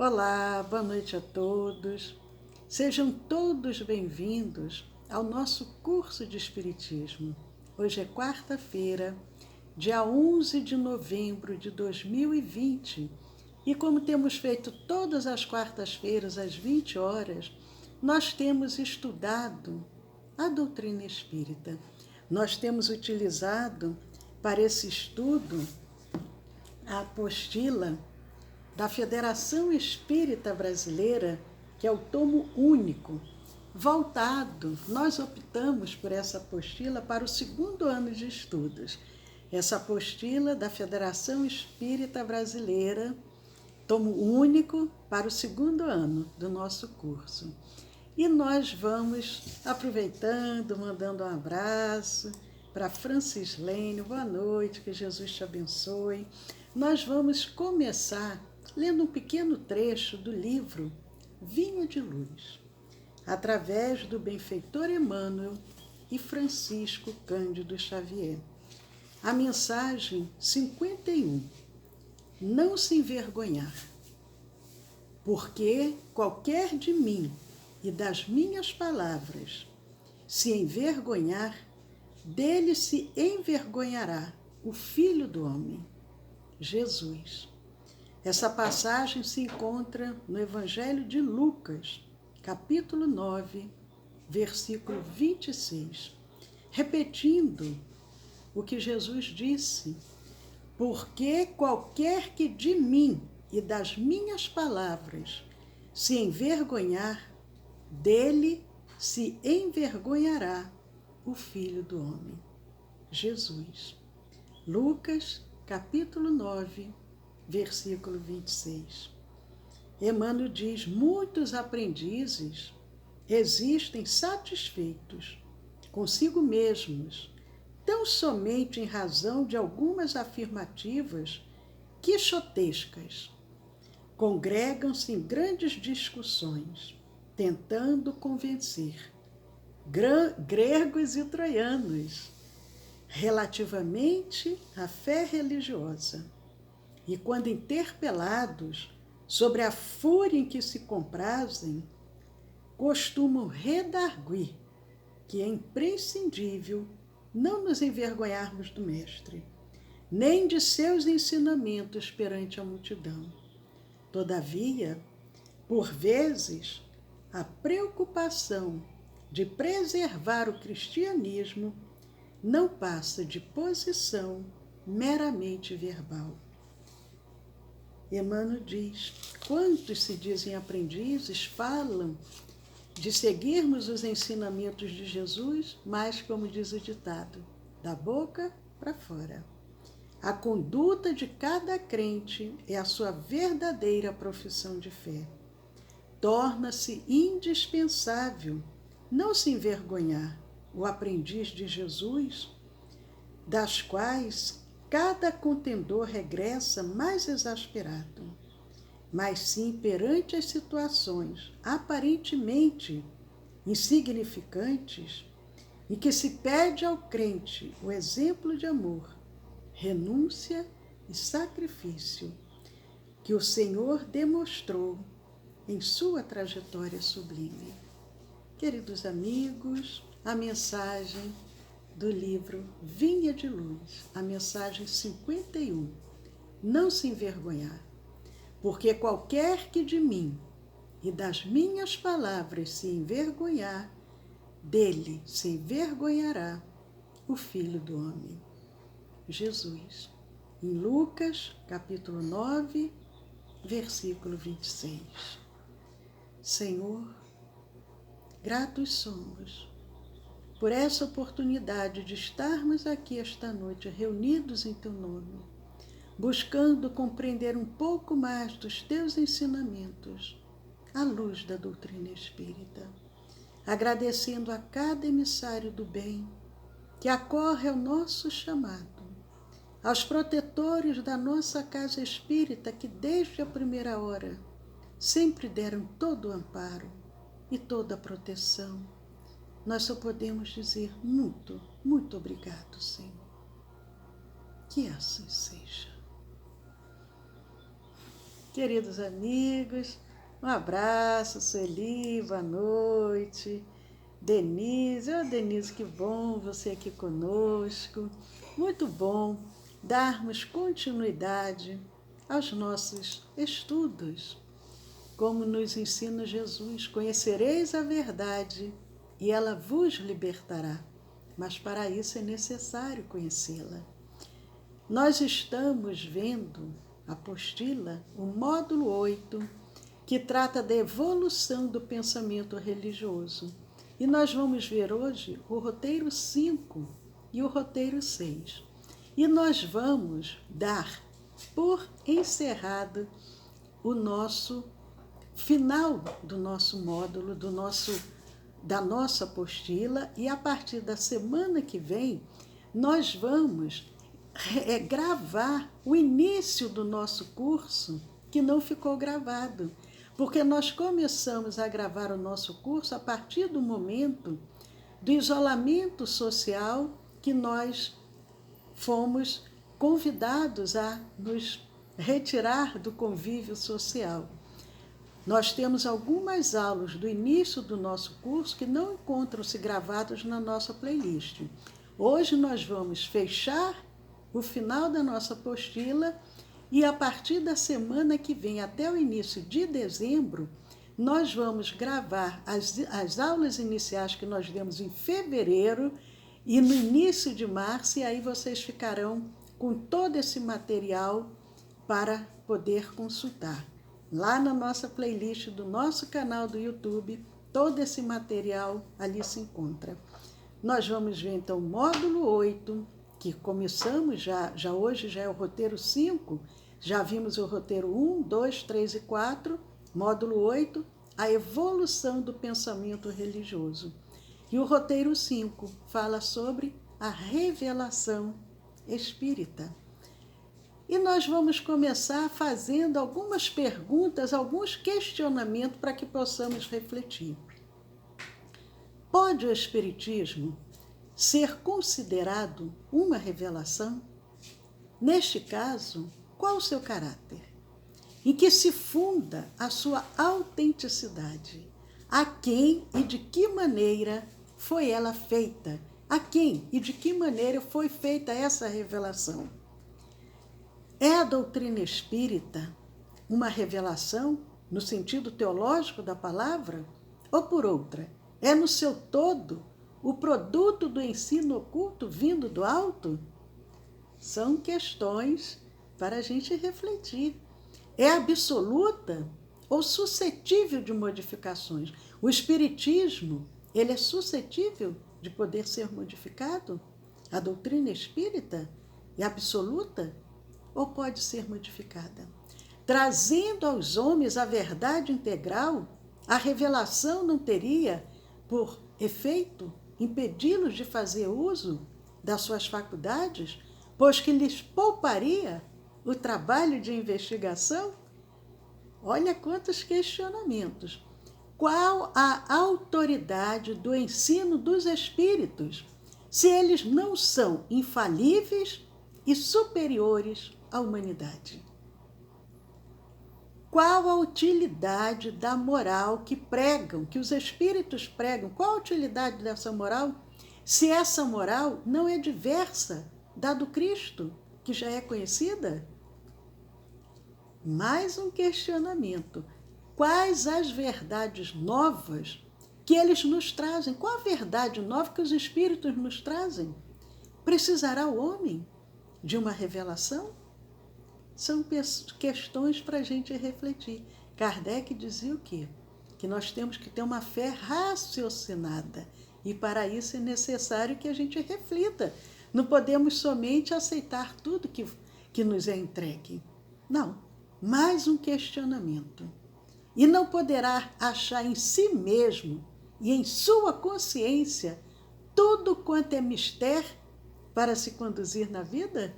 Olá, boa noite a todos. Sejam todos bem-vindos ao nosso curso de Espiritismo. Hoje é quarta-feira, dia 11 de novembro de 2020, e como temos feito todas as quartas-feiras às 20 horas, nós temos estudado a doutrina espírita. Nós temos utilizado para esse estudo a apostila da Federação Espírita Brasileira, que é o tomo único, voltado. Nós optamos por essa apostila para o segundo ano de estudos. Essa apostila da Federação Espírita Brasileira, tomo único para o segundo ano do nosso curso. E nós vamos aproveitando, mandando um abraço para Francislene, boa noite, que Jesus te abençoe. Nós vamos começar lendo um pequeno trecho do livro Vinho de Luz, através do benfeitor Emmanuel e Francisco Cândido Xavier. A mensagem 51. Não se envergonhar, porque qualquer de mim e das minhas palavras se envergonhar, dele se envergonhará o Filho do Homem, Jesus. Essa passagem se encontra no Evangelho de Lucas, capítulo 9, versículo 26, repetindo o que Jesus disse: porque qualquer que de mim e das minhas palavras se envergonhar, dele se envergonhará o Filho do Homem, Jesus. Lucas, capítulo 9, versículo 26. Emmanuel diz: muitos aprendizes existem satisfeitos consigo mesmos, tão somente em razão de algumas afirmativas quixotescas. Congregam-se em grandes discussões, tentando convencer gregos e troianos relativamente à fé religiosa. E quando interpelados sobre a fúria em que se comprazem, costumam redarguir que é imprescindível não nos envergonharmos do Mestre, nem de seus ensinamentos perante a multidão. Todavia, por vezes, a preocupação de preservar o cristianismo não passa de posição meramente verbal. Emmanuel diz: quantos se dizem aprendizes falam de seguirmos os ensinamentos de Jesus, mas, como diz o ditado, da boca para fora. A conduta de cada crente é a sua verdadeira profissão de fé. Torna-se indispensável não se envergonhar o aprendiz de Jesus, das quais cada contendor regressa mais exasperado, mas sim perante as situações aparentemente insignificantes em que se pede ao crente o exemplo de amor, renúncia e sacrifício que o Senhor demonstrou em sua trajetória sublime. Queridos amigos, a mensagem do livro Vinha de Luz, a mensagem 51. Não se envergonhar, porque qualquer que de mim e das minhas palavras se envergonhar, dele se envergonhará o Filho do Homem, Jesus. Em Lucas, capítulo 9, versículo 26. Senhor, gratos somos por essa oportunidade de estarmos aqui esta noite reunidos em Teu nome, buscando compreender um pouco mais dos Teus ensinamentos à luz da doutrina espírita, agradecendo a cada emissário do bem que acorre ao nosso chamado, aos protetores da nossa casa espírita que desde a primeira hora sempre deram todo o amparo e toda a proteção. Nós só podemos dizer muito, muito obrigado, Senhor. Que assim seja. Queridos amigos, um abraço, Sueli, boa noite. Denise, Denise, que bom você aqui conosco. Muito bom darmos continuidade aos nossos estudos. Como nos ensina Jesus, conhecereis a verdade e ela vos libertará. Mas para isso é necessário conhecê-la. Nós estamos vendo a apostila, o módulo 8, que trata da evolução do pensamento religioso. E nós vamos ver hoje o roteiro 5 e o roteiro 6. E nós vamos dar por encerrado o nosso final do nosso módulo, da nossa apostila, e a partir da semana que vem nós vamos gravar o início do nosso curso que não ficou gravado, porque nós começamos a gravar o nosso curso a partir do momento do isolamento social que nós fomos convidados a nos retirar do convívio social. Nós temos algumas aulas do início do nosso curso que não encontram-se gravadas na nossa playlist. Hoje nós vamos fechar o final da nossa apostila e a partir da semana que vem até o início de dezembro, nós vamos gravar as aulas iniciais que nós demos em fevereiro e no início de março, e aí vocês ficarão com todo esse material para poder consultar. Lá na nossa playlist do nosso canal do YouTube, todo esse material ali se encontra. Nós vamos ver então o módulo 8, que começamos já hoje, já é o roteiro 5, já vimos o roteiro 1, 2, 3 e 4, módulo 8, a evolução do pensamento religioso. E o roteiro 5 fala sobre a revelação espírita. E nós vamos começar fazendo algumas perguntas, alguns questionamentos para que possamos refletir. Pode o Espiritismo ser considerado uma revelação? Neste caso, qual o seu caráter? Em que se funda a sua autenticidade? A quem e de que maneira foi ela feita? A quem e de que maneira foi feita essa revelação? É a doutrina espírita uma revelação no sentido teológico da palavra? Ou por outra, é no seu todo o produto do ensino oculto vindo do alto? São questões para a gente refletir. É absoluta ou suscetível de modificações? O Espiritismo, ele é suscetível de poder ser modificado? A doutrina espírita é absoluta ou pode ser modificada? Trazendo aos homens a verdade integral, a revelação não teria, por efeito, impedi-los de fazer uso das suas faculdades, pois que lhes pouparia o trabalho de investigação? Olha quantos questionamentos. Qual a autoridade do ensino dos espíritos, se eles não são infalíveis e superiores à humanidade? Qual a utilidade da moral que pregam, que os espíritos pregam? Qual a utilidade dessa moral, se essa moral não é diversa da do Cristo, que já é conhecida? Mais um questionamento. Quais as verdades novas que eles nos trazem? Qual a verdade nova que os espíritos nos trazem? Precisará o homem de uma revelação? São questões para a gente refletir. Kardec dizia o quê? Que nós temos que ter uma fé raciocinada. E para isso é necessário que a gente reflita. Não podemos somente aceitar tudo que nos é entregue. Não. Mais um questionamento. E não poderá achar em si mesmo e em sua consciência tudo quanto é mister para se conduzir na vida?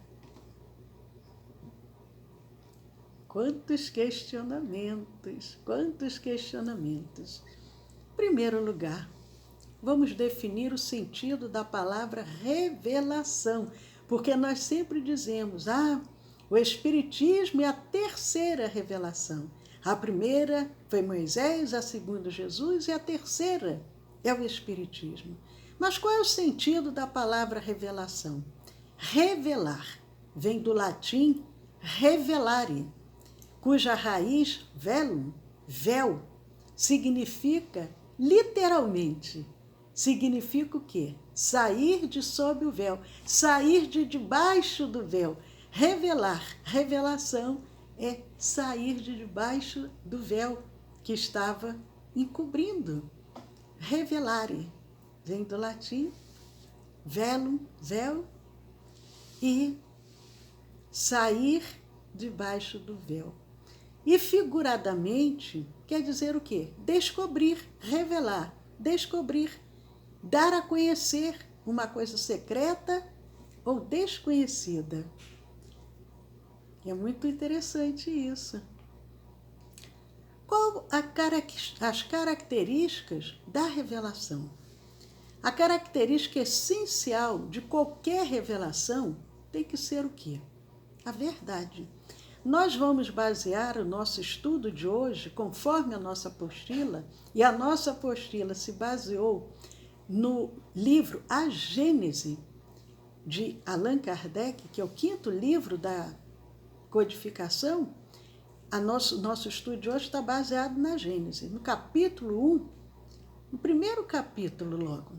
Quantos questionamentos, quantos questionamentos. Em primeiro lugar, vamos definir o sentido da palavra revelação, porque nós sempre dizemos, O Espiritismo é a terceira revelação. A primeira foi Moisés, a segunda Jesus e a terceira é o Espiritismo. Mas qual é o sentido da palavra revelação? Revelar vem do latim revelare, cuja raiz velum, véu, significa literalmente. Significa o quê? Sair de sob o véu, sair de debaixo do véu. Revelar, revelação é sair de debaixo do véu que estava encobrindo. Revelare, vem do latim, velum, véu, e sair debaixo do véu. E figuradamente quer dizer o quê? Descobrir, revelar, descobrir, dar a conhecer uma coisa secreta ou desconhecida. É muito interessante isso. Qual as características da revelação? A característica essencial de qualquer revelação tem que ser o quê? A verdade. Nós vamos basear o nosso estudo de hoje conforme a nossa apostila, e a nossa apostila se baseou no livro A Gênese, de Allan Kardec, que é o 5º livro da codificação. Nosso estudo de hoje está baseado na Gênese. No capítulo 1, no primeiro capítulo logo,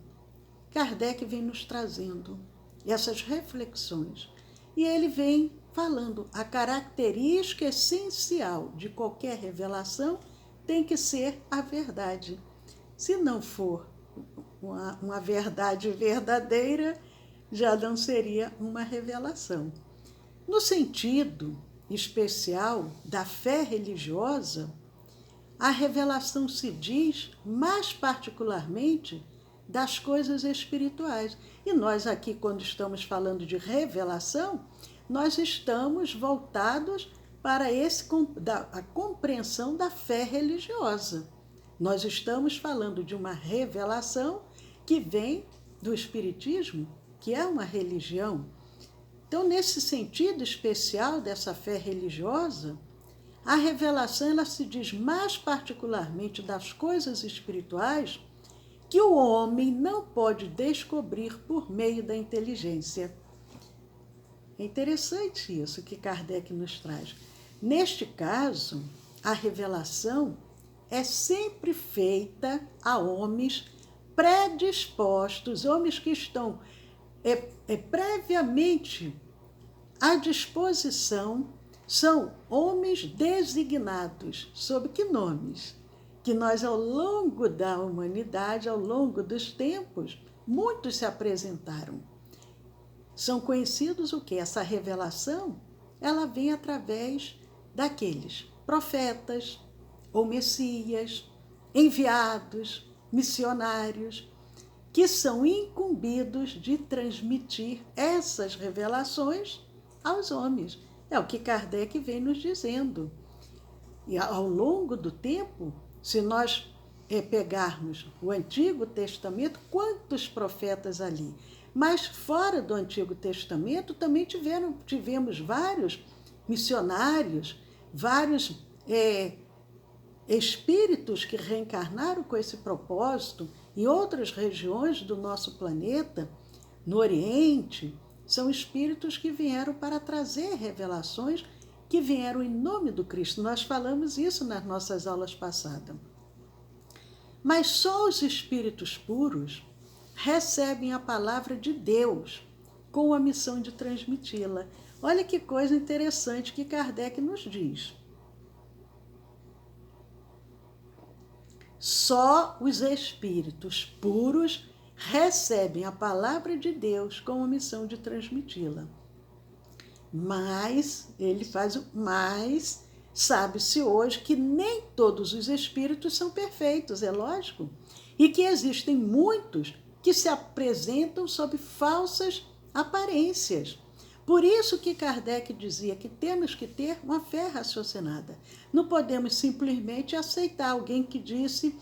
Kardec vem nos trazendo essas reflexões. E ele vem falando, a característica essencial de qualquer revelação tem que ser a verdade. Se não for uma verdade verdadeira, já não seria uma revelação. No sentido especial da fé religiosa, a revelação se diz mais particularmente das coisas espirituais. E nós aqui, quando estamos falando de revelação, nós estamos voltados para a compreensão da fé religiosa. Nós estamos falando de uma revelação que vem do Espiritismo, que é uma religião. Então, nesse sentido especial dessa fé religiosa, a revelação ela se diz mais particularmente das coisas espirituais que o homem não pode descobrir por meio da inteligência. É interessante isso que Kardec nos traz. Neste caso, a revelação é sempre feita a homens predispostos, homens que estão previamente à disposição, são homens designados. Sob que nomes? Que nós, ao longo da humanidade, ao longo dos tempos, muitos se apresentaram. São conhecidos o quê? Essa revelação, ela vem através daqueles profetas ou messias, enviados, missionários, que são incumbidos de transmitir essas revelações aos homens. É o que Kardec vem nos dizendo. E ao longo do tempo, se nós pegarmos o Antigo Testamento, quantos profetas ali? Mas fora do Antigo Testamento também tivemos vários missionários, vários espíritos que reencarnaram com esse propósito em outras regiões do nosso planeta, no Oriente. São espíritos que vieram para trazer revelações, que vieram em nome do Cristo. Nós falamos isso nas nossas aulas passadas. Mas só os espíritos puros recebem a palavra de Deus com a missão de transmiti-la. Olha que coisa interessante que Kardec nos diz. Só os espíritos puros recebem a palavra de Deus com a missão de transmiti-la. Mas, ele faz o mais, sabe-se hoje que nem todos os espíritos são perfeitos, é lógico, e que existem muitos que se apresentam sob falsas aparências. Por isso que Kardec dizia que temos que ter uma fé raciocinada. Não podemos simplesmente aceitar alguém que disse: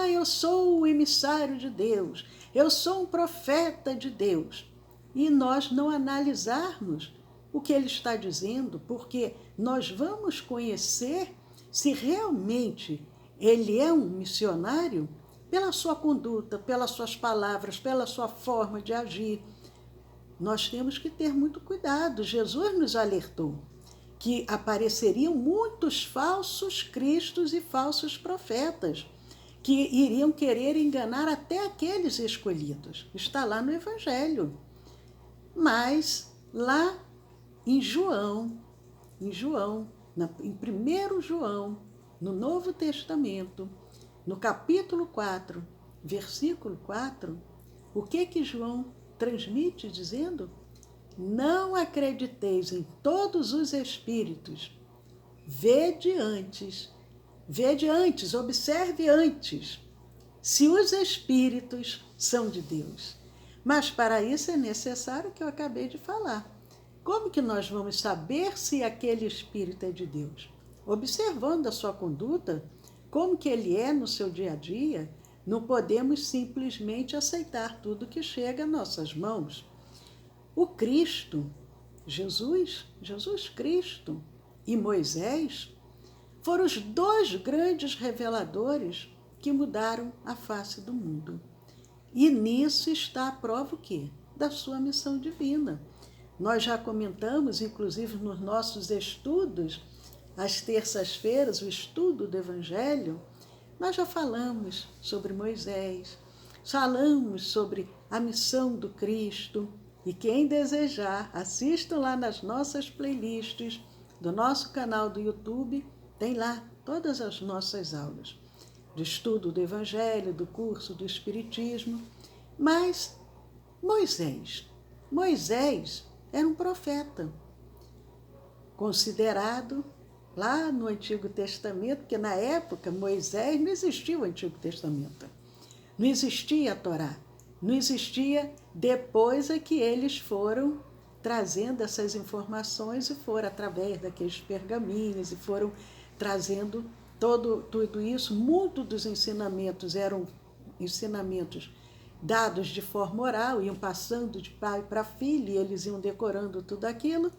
eu sou o emissário de Deus, eu sou um profeta de Deus. E nós não analisarmos o que ele está dizendo, porque nós vamos conhecer se realmente ele é um missionário pela sua conduta, pelas suas palavras, pela sua forma de agir. Nós temos que ter muito cuidado. Jesus nos alertou que apareceriam muitos falsos cristos e falsos profetas, que iriam querer enganar até aqueles escolhidos. Está lá no Evangelho. Mas lá em João, em 1 João, no Novo Testamento, no capítulo 4, versículo 4, o que João transmite dizendo? Não acrediteis em todos os espíritos, vede antes, observe antes, se os espíritos são de Deus. Mas para isso é necessário o que eu acabei de falar. Como que nós vamos saber se aquele espírito é de Deus? Observando a sua conduta, como que ele é no seu dia a dia. Não podemos simplesmente aceitar tudo que chega a nossas mãos. O Cristo, Jesus Cristo e Moisés foram os dois grandes reveladores que mudaram a face do mundo. E nisso está a prova o quê? Da sua missão divina. Nós já comentamos, inclusive nos nossos estudos, às terças-feiras, o estudo do Evangelho, nós já falamos sobre Moisés, falamos sobre a missão do Cristo, e quem desejar, assistam lá nas nossas playlists do nosso canal do YouTube, tem lá todas as nossas aulas de estudo do Evangelho, do curso do Espiritismo. Mas Moisés era um profeta, considerado lá no Antigo Testamento, porque na época Moisés não existia o Antigo Testamento, não existia a Torá, não existia. Depois é que eles foram trazendo essas informações e foram através daqueles pergaminhos e foram trazendo tudo isso. Muitos dos ensinamentos eram ensinamentos dados de forma oral, iam passando de pai para filho e eles iam decorando tudo aquilo.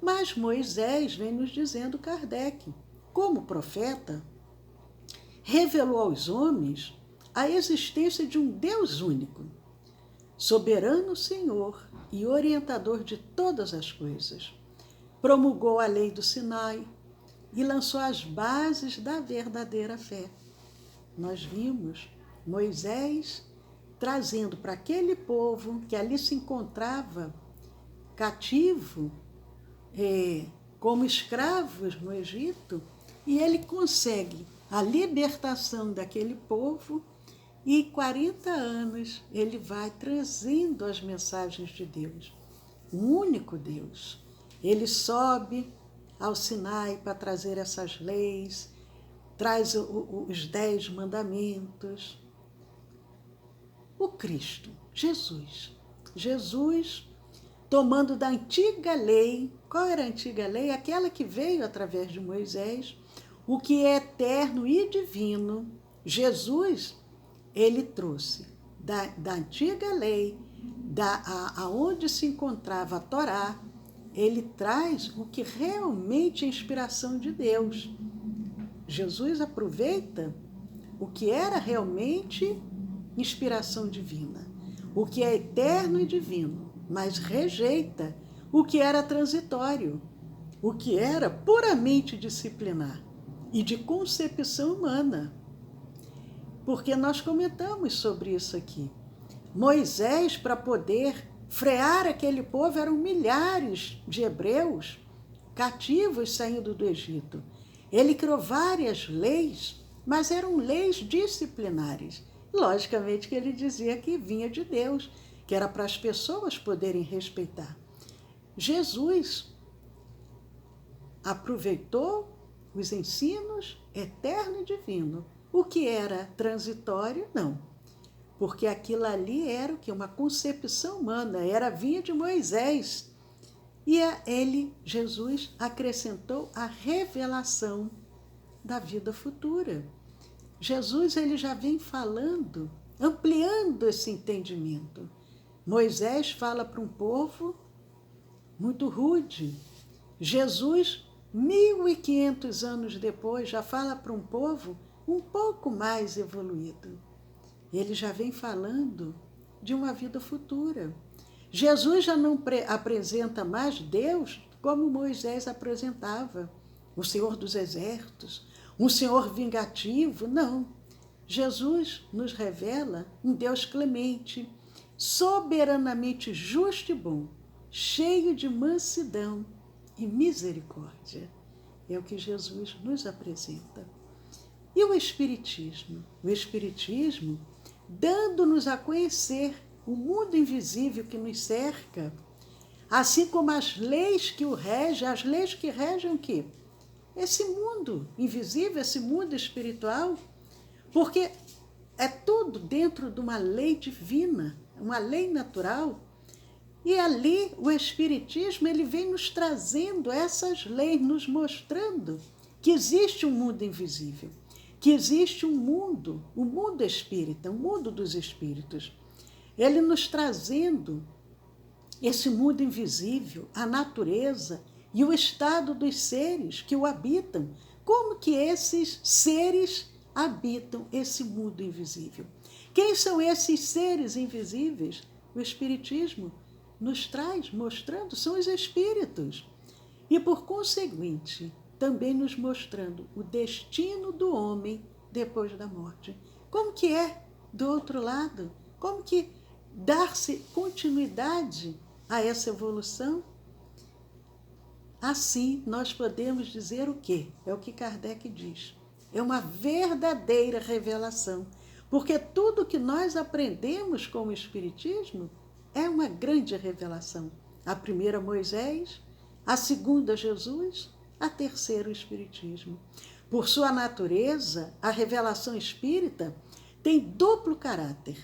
Mas Moisés vem nos dizendo, Kardec, como profeta, revelou aos homens a existência de um Deus único, soberano Senhor e orientador de todas as coisas. Promulgou a lei do Sinai e lançou as bases da verdadeira fé. Nós vimos Moisés trazendo para aquele povo que ali se encontrava cativo, como escravos no Egito, e ele consegue a libertação daquele povo, e 40 anos ele vai trazendo as mensagens de Deus, o único Deus. Ele sobe ao Sinai para trazer essas leis, traz os 10 mandamentos. O Cristo, Jesus, tomando da antiga lei. Qual era a antiga lei? Aquela que veio através de Moisés, o que é eterno e divino. Jesus, ele trouxe da antiga lei, aonde se encontrava a Torá, ele traz o que realmente é inspiração de Deus. Jesus aproveita o que era realmente inspiração divina, o que é eterno e divino, mas rejeita o que era transitório, o que era puramente disciplinar e de concepção humana. Porque nós comentamos sobre isso aqui. Moisés, para poder frear aquele povo, eram milhares de hebreus cativos saindo do Egito. Ele criou várias leis, mas eram leis disciplinares. Logicamente que ele dizia que vinha de Deus, que era para as pessoas poderem respeitar. Jesus aproveitou os ensinos eterno e divino. O que era transitório, não. Porque aquilo ali era o que? Uma concepção humana, vinha de Moisés. E Jesus, acrescentou a revelação da vida futura. Jesus, ele já vem falando, ampliando esse entendimento. Moisés fala para um povo muito rude. Jesus, 1500 anos depois, já fala para um povo um pouco mais evoluído. Ele já vem falando de uma vida futura. Jesus já não apresenta mais Deus como Moisés apresentava, o Senhor dos Exércitos, um Senhor vingativo, não. Jesus nos revela um Deus clemente, soberanamente justo e bom, cheio de mansidão e misericórdia. É o que Jesus nos apresenta. E o Espiritismo? O Espiritismo, dando-nos a conhecer o mundo invisível que nos cerca, assim como as leis que o regem, as leis que regem o quê? Esse mundo invisível, esse mundo espiritual, porque é tudo dentro de uma lei divina, uma lei natural. E ali o Espiritismo ele vem nos trazendo essas leis, nos mostrando que existe um mundo invisível, que existe um mundo, o mundo espírita, o mundo dos espíritos. Ele nos trazendo esse mundo invisível, a natureza e o estado dos seres que o habitam. Como que esses seres habitam esse mundo invisível? Quem são esses seres invisíveis? O Espiritismo nos traz, mostrando, são os espíritos. E, por conseguinte, também nos mostrando o destino do homem depois da morte. Como que é do outro lado? Como que dar-se continuidade a essa evolução? Assim, nós podemos dizer o quê? É o que Kardec diz. É uma verdadeira revelação, porque tudo que nós aprendemos com o Espiritismo é uma grande revelação. A primeira, Moisés, a segunda, Jesus, a terceira, o Espiritismo. Por sua natureza, a revelação espírita tem duplo caráter.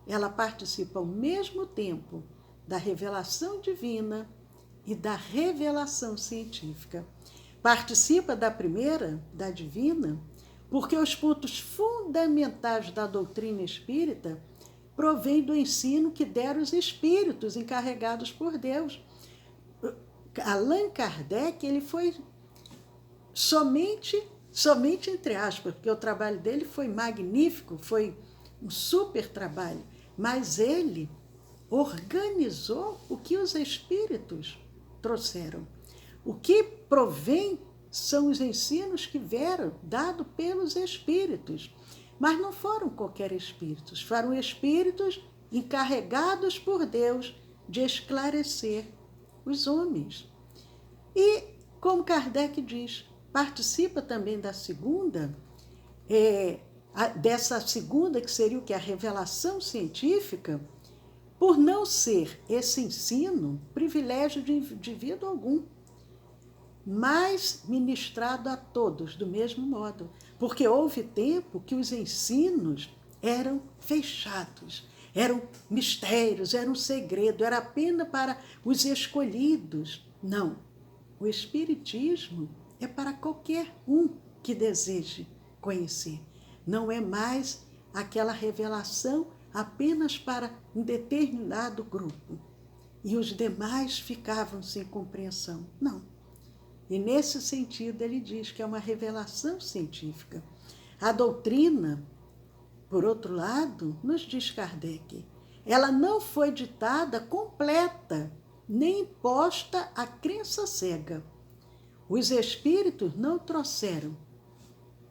Ela participa ao mesmo tempo da revelação divina e da revelação científica. Participa da primeira, da divina, porque os pontos fundamentais da doutrina espírita provém do ensino que deram os espíritos encarregados por Deus. Allan Kardec, ele foi somente entre aspas, porque o trabalho dele foi magnífico, foi um super trabalho, mas ele organizou o que os espíritos trouxeram. O que provém são os ensinos que vieram dados pelos espíritos. Mas não foram qualquer espíritos, foram espíritos encarregados por Deus de esclarecer os homens. E, como Kardec diz, participa também da segunda, dessa segunda que seria o que? A revelação científica, por não ser esse ensino privilégio de indivíduo algum, mas ministrado a todos do mesmo modo, porque houve tempo que os ensinos eram fechados, eram mistérios, eram segredo, era apenas para os escolhidos. Não, o Espiritismo é para qualquer um que deseje conhecer. Não é mais aquela revelação apenas para um determinado grupo e os demais ficavam sem compreensão. Não. E nesse sentido ele diz que é uma revelação científica. A doutrina, por outro lado, nos diz Kardec, ela não foi ditada completa, nem imposta à crença cega. Os espíritos não trouxeram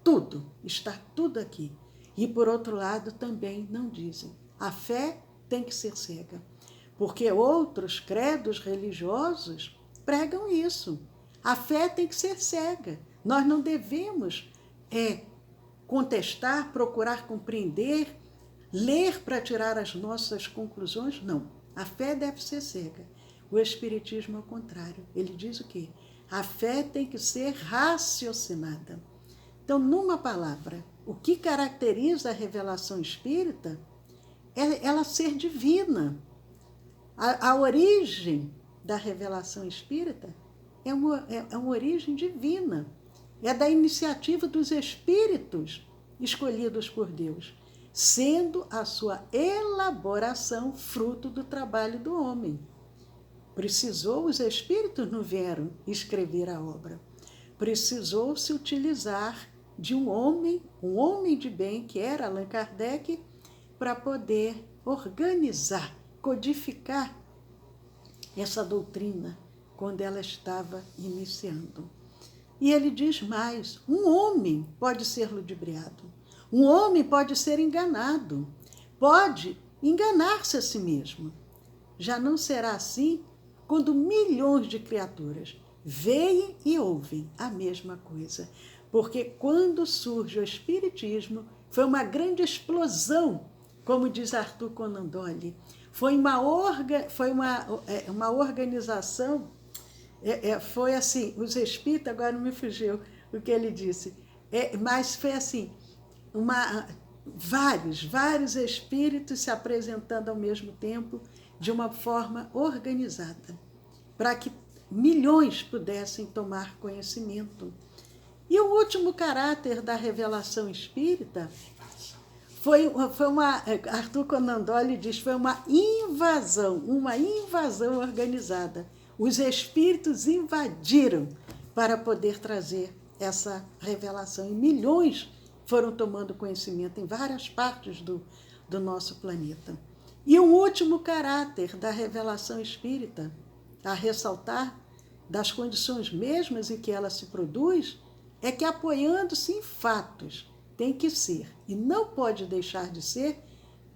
tudo, está tudo aqui. E, por outro lado, também não dizem. A fé tem que ser cega, porque outros credos religiosos pregam isso. A fé tem que ser cega. Nós não devemos contestar, procurar compreender, ler para tirar as nossas conclusões. Não. A fé deve ser cega. O Espiritismo, ao contrário, ele diz o quê? A fé tem que ser raciocinada. Então, numa palavra, o que caracteriza a revelação espírita é ela ser divina. A origem da revelação espírita é uma origem divina. É da iniciativa dos espíritos escolhidos por Deus, sendo a sua elaboração fruto do trabalho do homem. os espíritos não vieram escrever a obra. Precisou se utilizar de um homem de bem, que era Allan Kardec, para poder organizar, codificar essa doutrina quando ela estava iniciando. E ele diz mais: um homem pode ser ludibriado, um homem pode ser enganado, pode enganar-se a si mesmo. Já não será assim quando milhões de criaturas veem e ouvem a mesma coisa. Porque quando surge o Espiritismo, foi uma grande explosão, como diz Arthur Conan Doyle. Foi uma organização, foi assim, os espíritos, agora não me fugiu o que ele disse, mas foi assim, vários espíritos se apresentando ao mesmo tempo, de uma forma organizada, para que milhões pudessem tomar conhecimento. E o último caráter da revelação espírita Arthur Conan Doyle diz, foi uma invasão organizada. Os espíritos invadiram para poder trazer essa revelação. E milhões foram tomando conhecimento em várias partes do nosso planeta. E o último caráter da revelação espírita, a ressaltar das condições mesmas em que ela se produz, é que, apoiando-se em fatos, tem que ser, e não pode deixar de ser,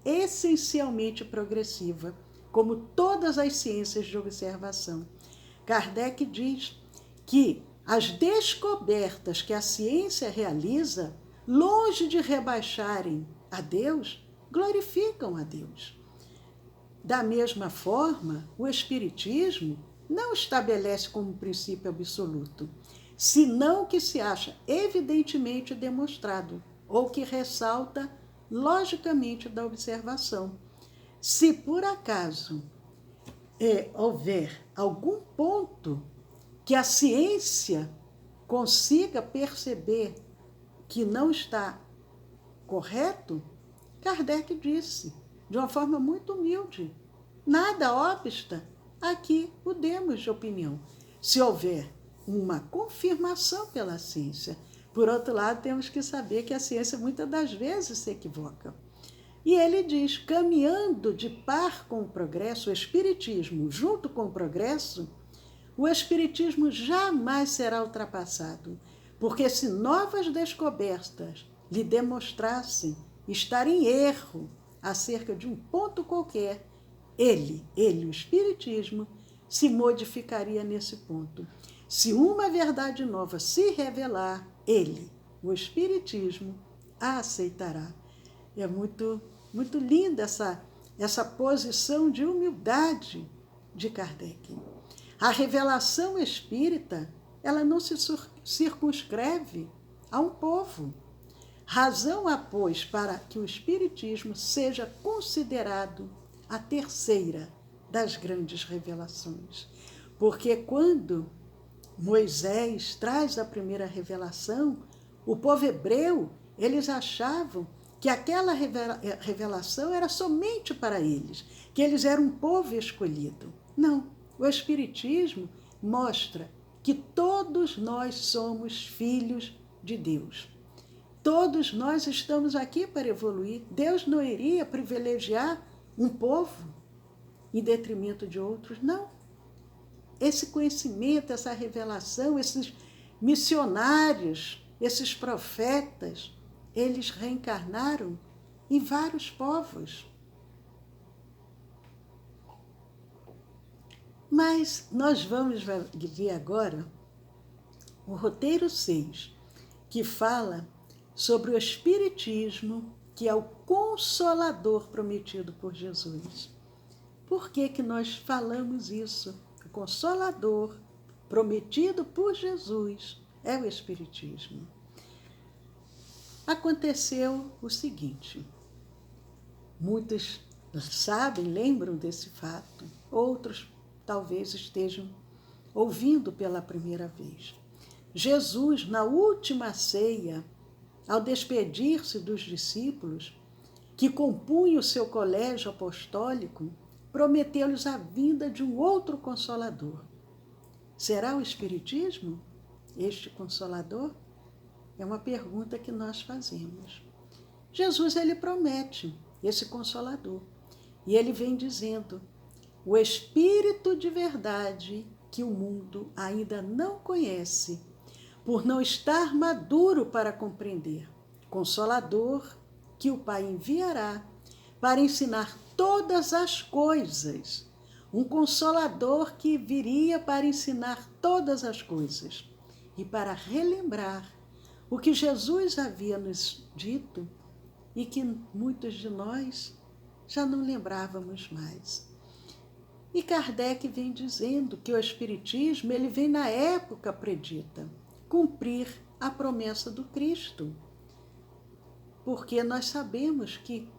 essencialmente progressiva, como todas as ciências de observação. Kardec diz que as descobertas que a ciência realiza, longe de rebaixarem a Deus, glorificam a Deus. Da mesma forma, o Espiritismo não estabelece como princípio absoluto, senão que se acha evidentemente demonstrado, ou que ressalta logicamente da observação. Se por acaso houver algum ponto que a ciência consiga perceber que não está correto, Kardec disse, de uma forma muito humilde, nada obsta a que mudemos de opinião. Se houver uma confirmação pela ciência. Por outro lado, temos que saber que a ciência muitas das vezes se equivoca. E ele diz, caminhando de par com o progresso, o Espiritismo, junto com o progresso, o Espiritismo jamais será ultrapassado, porque se novas descobertas lhe demonstrassem estar em erro acerca de um ponto qualquer, ele, o Espiritismo, se modificaria nesse ponto. Se uma verdade nova se revelar, ele, o Espiritismo, a aceitará. É muito linda essa posição de humildade de Kardec. A revelação espírita, ela não se circunscreve a um povo. Razão há, pois, para que o Espiritismo seja considerado a terceira das grandes revelações. Porque quando Moisés traz a primeira revelação, o povo hebreu, eles achavam que aquela revelação era somente para eles, que eles eram um povo escolhido. Não, o Espiritismo mostra que todos nós somos filhos de Deus. Todos nós estamos aqui para evoluir. Deus não iria privilegiar um povo em detrimento de outros, não. Esse conhecimento, essa revelação, esses missionários, esses profetas, eles reencarnaram em vários povos. Mas nós vamos ver agora o roteiro 6, que fala sobre o Espiritismo, que é o Consolador prometido por Jesus. Por que nós falamos isso? O Consolador prometido por Jesus é o Espiritismo. Aconteceu o seguinte, muitos sabem, lembram desse fato, outros talvez estejam ouvindo pela primeira vez. Jesus, na última ceia, ao despedir-se dos discípulos, que compunham o seu colégio apostólico, prometeu-lhes a vinda de um outro Consolador. Será o Espiritismo este Consolador? É uma pergunta que nós fazemos. Jesus, ele promete esse Consolador. E ele vem dizendo: o Espírito de verdade que o mundo ainda não conhece, por não estar maduro para compreender. Consolador que o Pai enviará para ensinar todas as coisas. Um Consolador que viria para ensinar todas as coisas e para relembrar o que Jesus havia nos dito e que muitos de nós já não lembrávamos mais. E Kardec vem dizendo que o Espiritismo ele vem na época predita, cumprir a promessa do Cristo. Porque nós sabemos que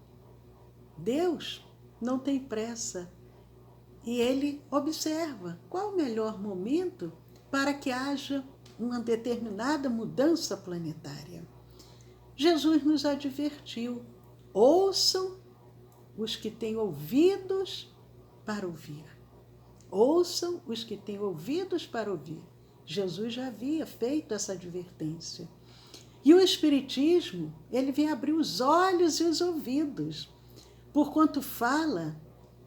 Deus não tem pressa e Ele observa qual o melhor momento para que haja uma determinada mudança planetária. Jesus nos advertiu: ouçam os que têm ouvidos para ouvir. Ouçam os que têm ouvidos para ouvir. Jesus já havia feito essa advertência. E o Espiritismo, ele vem abrir os olhos e os ouvidos, porquanto fala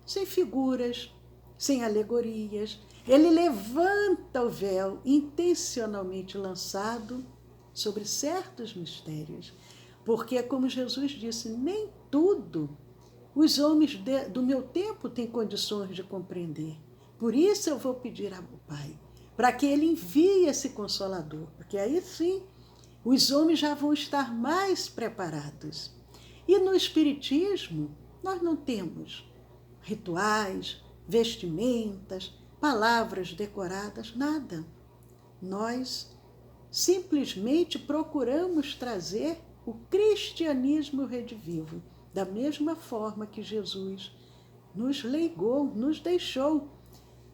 sem figuras, sem alegorias. Ele levanta o véu intencionalmente lançado sobre certos mistérios, porque, como Jesus disse, nem tudo os homens do meu tempo têm condições de compreender. Por isso eu vou pedir ao Pai, para que Ele envie esse Consolador, porque aí sim os homens já vão estar mais preparados. E no Espiritismo, nós não temos rituais, vestimentas, palavras decoradas, nada. Nós simplesmente procuramos trazer o cristianismo redivivo, da mesma forma que Jesus nos legou, nos deixou.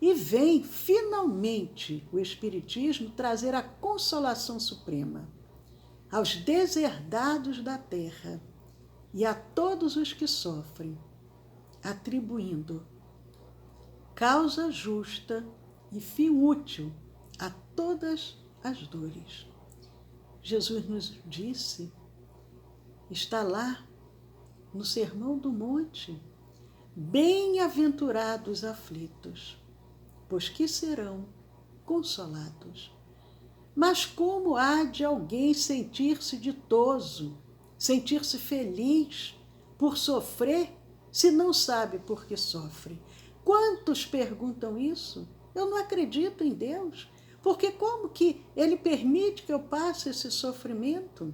E vem, finalmente, o Espiritismo trazer a consolação suprema aos deserdados da terra e a todos os que sofrem, atribuindo causa justa e fim útil a todas as dores. Jesus nos disse, está lá no Sermão do Monte: bem-aventurados os aflitos, pois que serão consolados. Mas como há de alguém sentir-se ditoso, sentir-se feliz por sofrer, se não sabe por que sofre? Quantos perguntam isso? Eu não acredito em Deus, porque como que Ele permite que eu passe esse sofrimento?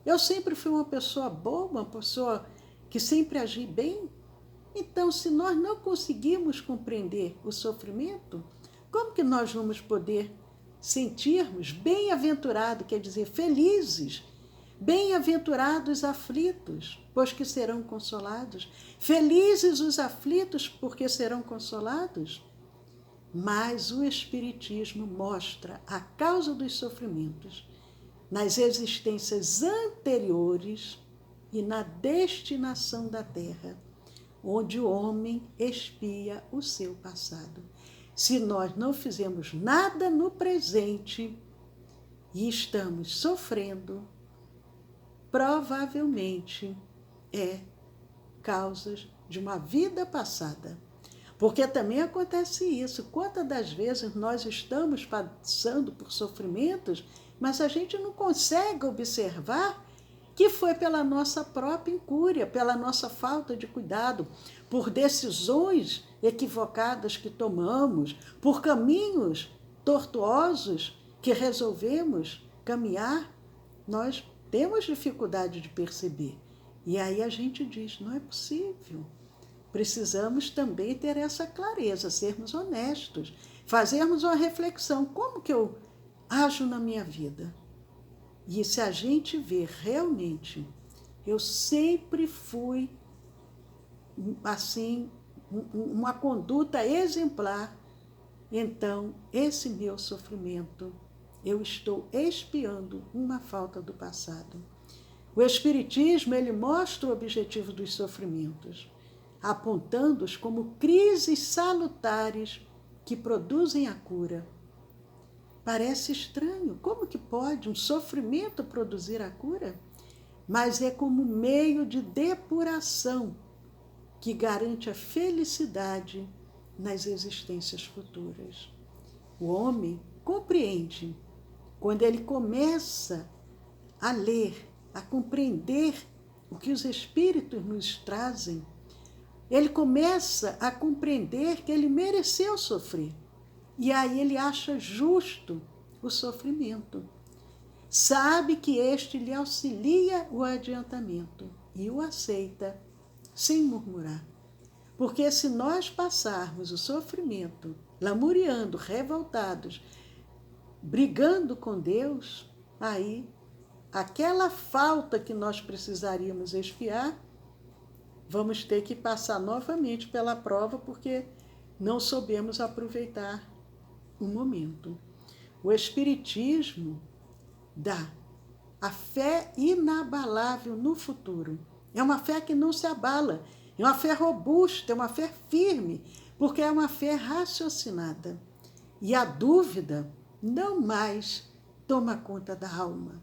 Eu sempre fui uma pessoa boa, uma pessoa que sempre agi bem. Então, se nós não conseguimos compreender o sofrimento, como que nós vamos poder sentirmos bem-aventurado, quer dizer, felizes? Bem-aventurados aflitos, pois que serão consolados. Felizes os aflitos, porque serão consolados. Mas o Espiritismo mostra a causa dos sofrimentos nas existências anteriores e na destinação da Terra, onde o homem expia o seu passado. Se nós não fizemos nada no presente e estamos sofrendo, provavelmente é causas de uma vida passada. Porque também acontece isso. Quantas das vezes nós estamos passando por sofrimentos, mas a gente não consegue observar que foi pela nossa própria incúria, pela nossa falta de cuidado, por decisões equivocadas que tomamos, por caminhos tortuosos que resolvemos caminhar. Nós temos dificuldade de perceber. E aí a gente diz, não é possível. Precisamos também ter essa clareza, sermos honestos, fazermos uma reflexão. Como que eu ajo na minha vida? E se a gente ver realmente, eu sempre fui assim, uma conduta exemplar, então esse meu sofrimento, eu estou expiando uma falta do passado. O Espiritismo, ele mostra o objetivo dos sofrimentos. apontando-os como crises salutares que produzem a cura. Parece estranho, como que pode um sofrimento produzir a cura? Mas é como meio de depuração que garante a felicidade nas existências futuras. O homem compreende, quando ele começa a ler, a compreender o que os Espíritos nos trazem, ele começa a compreender que ele mereceu sofrer. E aí ele acha justo o sofrimento. Sabe que este lhe auxilia o adiantamento e o aceita sem murmurar. Porque se nós passarmos o sofrimento, lamuriando, revoltados, brigando com Deus, aí aquela falta que nós precisaríamos expiar, vamos ter que passar novamente pela prova porque não soubemos aproveitar o momento. O Espiritismo dá a fé inabalável no futuro. É uma fé que não se abala, é uma fé robusta, é uma fé firme, porque é uma fé raciocinada. E a dúvida não mais toma conta da alma.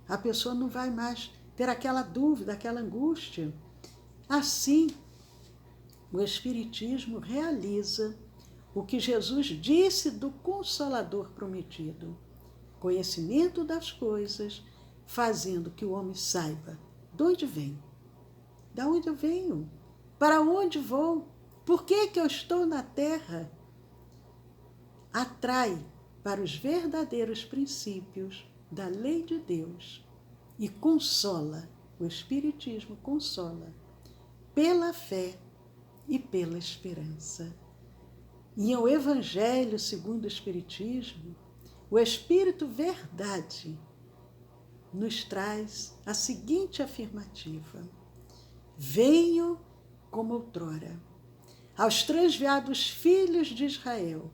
A pessoa não vai mais ter aquela dúvida, aquela angústia. Assim, o Espiritismo realiza o que Jesus disse do Consolador prometido: conhecimento das coisas, fazendo que o homem saiba de onde vem, de onde eu venho, para onde vou, por que eu estou na Terra. Atrai para os verdadeiros princípios da lei de Deus e consola, o Espiritismo consola, pela fé e pela esperança. E o Evangelho segundo o Espiritismo, o Espírito Verdade nos traz a seguinte afirmativa: venho como outrora, aos transviados filhos de Israel,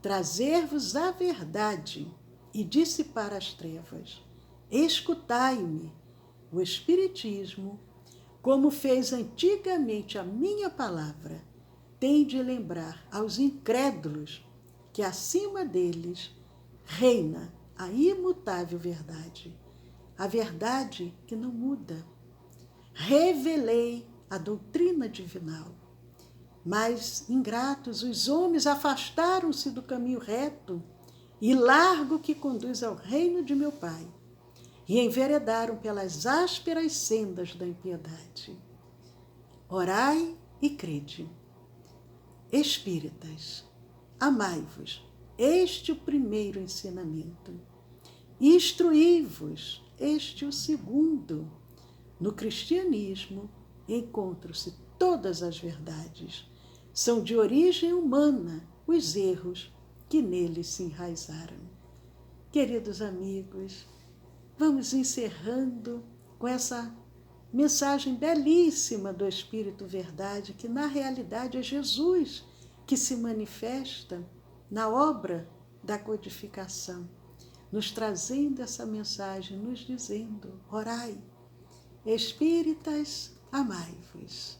trazer-vos a verdade e dissipar as trevas. Escutai-me, o Espiritismo, como fez antigamente a minha palavra, tem de lembrar aos incrédulos que acima deles reina a imutável verdade, a verdade que não muda. Revelei a doutrina divinal, mas ingratos os homens afastaram-se do caminho reto e largo que conduz ao reino de meu Pai, e enveredaram pelas ásperas sendas da impiedade. Orai e crede. Espíritas, amai-vos, este o primeiro ensinamento. Instruí-vos, este o segundo. No cristianismo encontram-se todas as verdades. São de origem humana os erros que neles se enraizaram. Queridos amigos, vamos encerrando com essa mensagem belíssima do Espírito Verdade, que na realidade é Jesus que se manifesta na obra da codificação, nos trazendo essa mensagem, nos dizendo: orai, espíritas, amai-vos.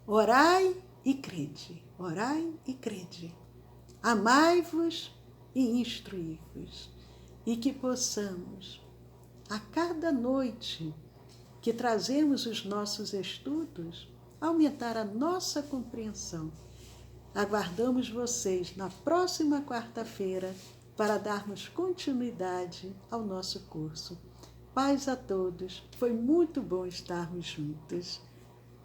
Orai e crede, orai e crede. Amai-vos e instruí-vos. E que possamos, a cada noite que trazemos os nossos estudos, aumentar a nossa compreensão. Aguardamos vocês na próxima quarta-feira para darmos continuidade ao nosso curso. Paz a todos, foi muito bom estarmos juntos.